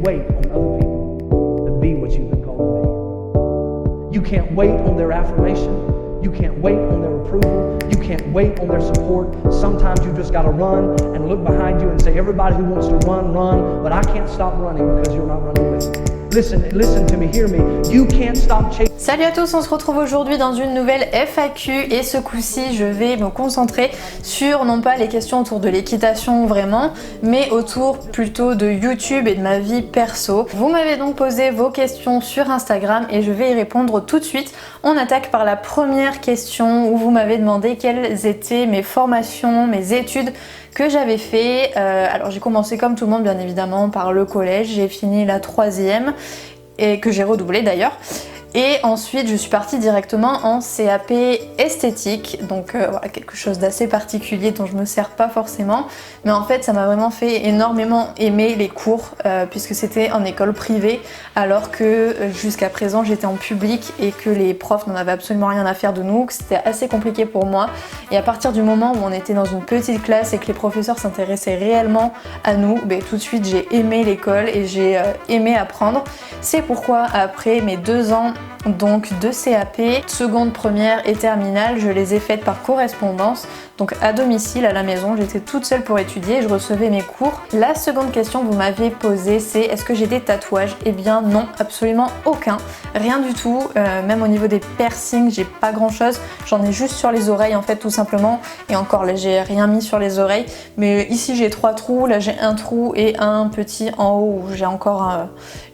wait on other people to be what you've been called to be. You can't wait on their affirmation. You can't wait on their approval. You can't wait on their support. Sometimes you just got to run and look behind you and say, everybody who wants to run, run, but I can't stop running because you're not running with me. Listen to me, hear me. You can't stop chasing. Salut à tous, on se retrouve aujourd'hui dans une nouvelle FAQ et ce coup-ci je vais me concentrer sur non pas les questions autour de l'équitation vraiment, mais autour plutôt de YouTube et de ma vie perso. Vous m'avez donc posé vos questions sur Instagram et je vais y répondre tout de suite. On attaque par la première question où vous m'avez demandé quelles étaient mes formations, mes études que j'avais fait. Alors j'ai commencé comme tout le monde bien évidemment par le collège, j'ai fini la 3e et que j'ai redoublé d'ailleurs. Et ensuite je suis partie directement en CAP esthétique, donc voilà, quelque chose d'assez particulier dont je me sers pas forcément, mais en fait ça m'a vraiment fait énormément aimer les cours puisque c'était en école privée alors que jusqu'à présent j'étais en public et que les profs n'en avaient absolument rien à faire de nous, que c'était assez compliqué pour moi. Et à partir du moment où on était dans une petite classe et que les professeurs s'intéressaient réellement à nous, tout de suite j'ai aimé l'école et j'ai aimé apprendre. C'est pourquoi après mes 2 ans donc de CAP, seconde, première et terminale, je les ai faites par correspondance, donc à domicile, à la maison, j'étais toute seule pour étudier et je recevais mes cours. La seconde question que vous m'avez posée, c'est est-ce que j'ai des tatouages? Eh bien non, absolument aucun, rien du tout, même au niveau des piercings, j'ai pas grand chose, j'en ai juste sur les oreilles en fait tout simplement, et encore là j'ai rien mis sur les oreilles, mais ici j'ai 3 trous, là j'ai un trou et un petit en haut où j'ai encore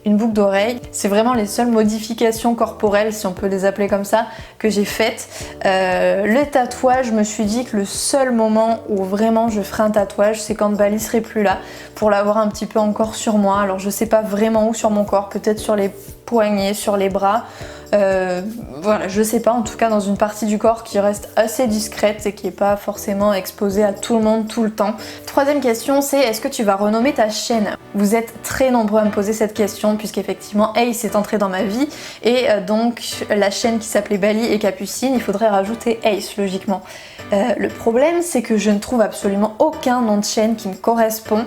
une boucle d'oreille. C'est vraiment les seules modifications corporelles, si on peut les appeler comme ça, que j'ai faites. Le tatouage, je me suis dit que le seul moment où vraiment je ferai un tatouage, c'est quand Bali serait plus là, pour l'avoir un petit peu encore sur moi. Alors je sais pas vraiment où sur mon corps, peut-être sur les poignets, sur les bras. Voilà, je sais pas, en tout cas dans une partie du corps qui reste assez discrète et qui est pas forcément exposée à tout le monde tout le temps. Troisième question, c'est est-ce que tu vas renommer ta chaîne? Vous êtes très nombreux à me poser cette question puisqu'effectivement Ace est entré dans ma vie et donc la chaîne qui s'appelait Bali et Capucine, il faudrait rajouter Ace logiquement. Le problème c'est que je ne trouve absolument aucun nom de chaîne qui me correspond,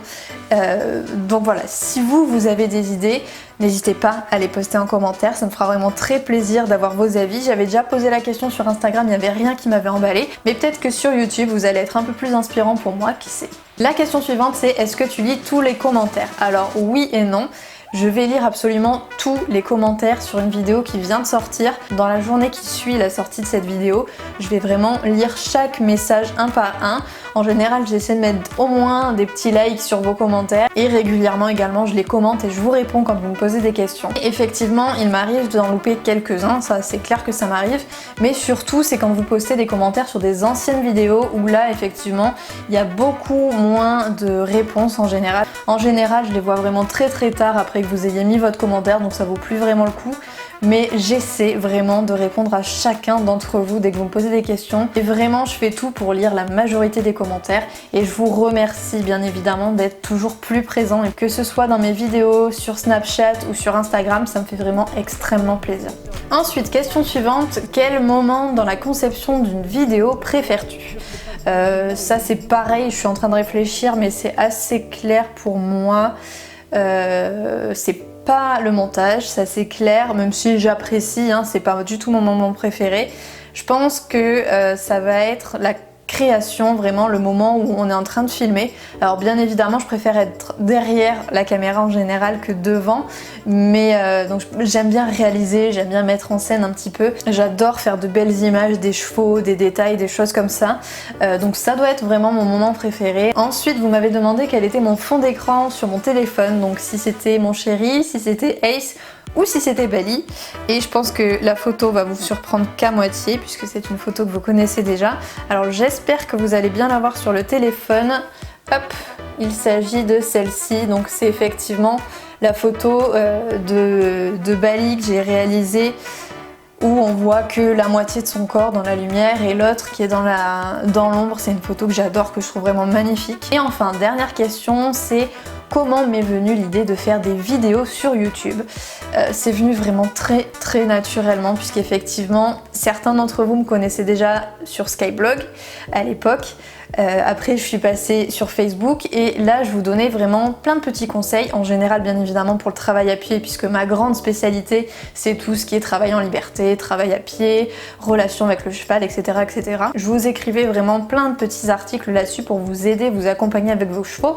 donc voilà, si vous avez des idées, n'hésitez pas à les poster en commentaire, ça me fera vraiment très plaisir d'avoir vos avis. J'avais déjà posé la question sur Instagram, il n'y avait rien qui m'avait emballé, mais peut-être que sur YouTube vous allez être un peu plus inspirant pour moi, qui sait. La question suivante c'est est-ce que tu lis tous les commentaires? Alors oui et non. Je vais lire absolument tous les commentaires sur une vidéo qui vient de sortir. Dans la journée qui suit la sortie de cette vidéo, je vais vraiment lire chaque message un par un. En général, j'essaie de mettre au moins des petits likes sur vos commentaires et régulièrement également, je les commente et je vous réponds quand vous me posez des questions. Et effectivement, il m'arrive d'en louper quelques-uns, ça c'est clair que ça m'arrive, mais surtout c'est quand vous postez des commentaires sur des anciennes vidéos où là, effectivement, il y a beaucoup moins de réponses en général. En général, je les vois vraiment très tard après que vous ayez mis votre commentaire, donc ça vaut plus vraiment le coup. Mais j'essaie vraiment de répondre à chacun d'entre vous dès que vous me posez des questions. Et vraiment, je fais tout pour lire la majorité des commentaires. Et je vous remercie bien évidemment d'être toujours plus présent. Et que ce soit dans mes vidéos, sur Snapchat ou sur Instagram, ça me fait vraiment extrêmement plaisir. Ensuite, question suivante. Quel moment dans la conception d'une vidéo préfères-tu? Ça c'est pareil, je suis en train de réfléchir, mais c'est assez clair pour moi. C'est pas le montage, ça c'est clair, même si j'apprécie, c'est pas du tout mon moment préféré. Je pense que ça va être la création, vraiment le moment où on est en train de filmer. Alors bien évidemment je préfère être derrière la caméra en général que devant, mais donc j'aime bien réaliser, j'aime bien mettre en scène un petit peu. J'adore faire de belles images, des chevaux, des détails, des choses comme ça, donc ça doit être vraiment mon moment préféré. Ensuite vous m'avez demandé quel était mon fond d'écran sur mon téléphone, donc si c'était mon chéri, si c'était Ace ou si c'était Bali, et je pense que la photo va vous surprendre qu'à moitié puisque c'est une photo que vous connaissez déjà. Alors j'espère que vous allez bien la voir sur le téléphone. Hop, il s'agit de celle-ci, donc c'est effectivement la photo de Bali que j'ai réalisée où on voit que la moitié de son corps dans la lumière et l'autre qui est dans l'ombre. C'est une photo que j'adore, que je trouve vraiment magnifique. Et enfin, dernière question, c'est comment m'est venue l'idée de faire des vidéos sur YouTube? C'est venu vraiment très naturellement puisqu'effectivement certains d'entre vous me connaissaient déjà sur Skyblog à l'époque. Après je suis passée sur Facebook et là je vous donnais vraiment plein de petits conseils, en général bien évidemment pour le travail à pied puisque ma grande spécialité c'est tout ce qui est travail en liberté, travail à pied, relation avec le cheval, etc. etc. Je vous écrivais vraiment plein de petits articles là-dessus pour vous aider, vous accompagner avec vos chevaux.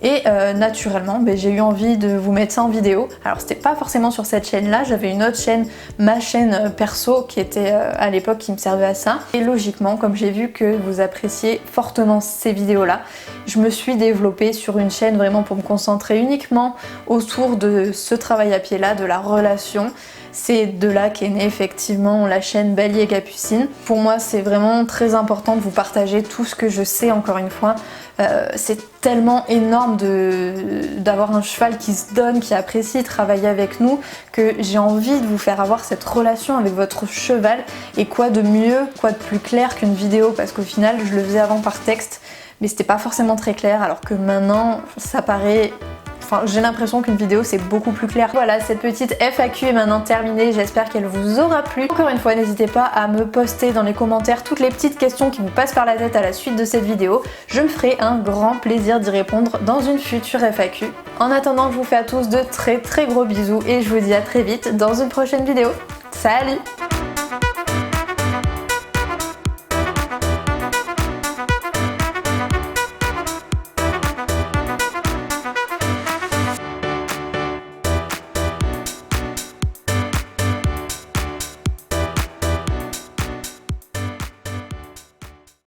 Et naturellement, j'ai eu envie de vous mettre ça en vidéo. Alors c'était pas forcément sur cette chaîne-là, j'avais une autre chaîne, ma chaîne perso, qui était à l'époque qui me servait à ça. Et logiquement, comme j'ai vu que vous appréciez fortement ces vidéos-là, je me suis développée sur une chaîne vraiment pour me concentrer uniquement autour de ce travail à pied-là, de la relation. C'est de là qu'est née effectivement la chaîne Bali et Capucine. Pour moi, c'est vraiment très important de vous partager tout ce que je sais, encore une fois. C'est tellement énorme d'avoir un cheval qui se donne, qui apprécie travailler avec nous, que j'ai envie de vous faire avoir cette relation avec votre cheval. Et quoi de mieux, quoi de plus clair qu'une vidéo, parce qu'au final, je le faisais avant par texte, mais c'était pas forcément très clair, alors que maintenant, ça paraît... Enfin, j'ai l'impression qu'une vidéo c'est beaucoup plus clair. Voilà, cette petite FAQ est maintenant terminée, j'espère qu'elle vous aura plu. Encore une fois, n'hésitez pas à me poster dans les commentaires toutes les petites questions qui vous passent par la tête à la suite de cette vidéo. Je me ferai un grand plaisir d'y répondre dans une future FAQ. En attendant, je vous fais à tous de très gros bisous et je vous dis à très vite dans une prochaine vidéo. Salut!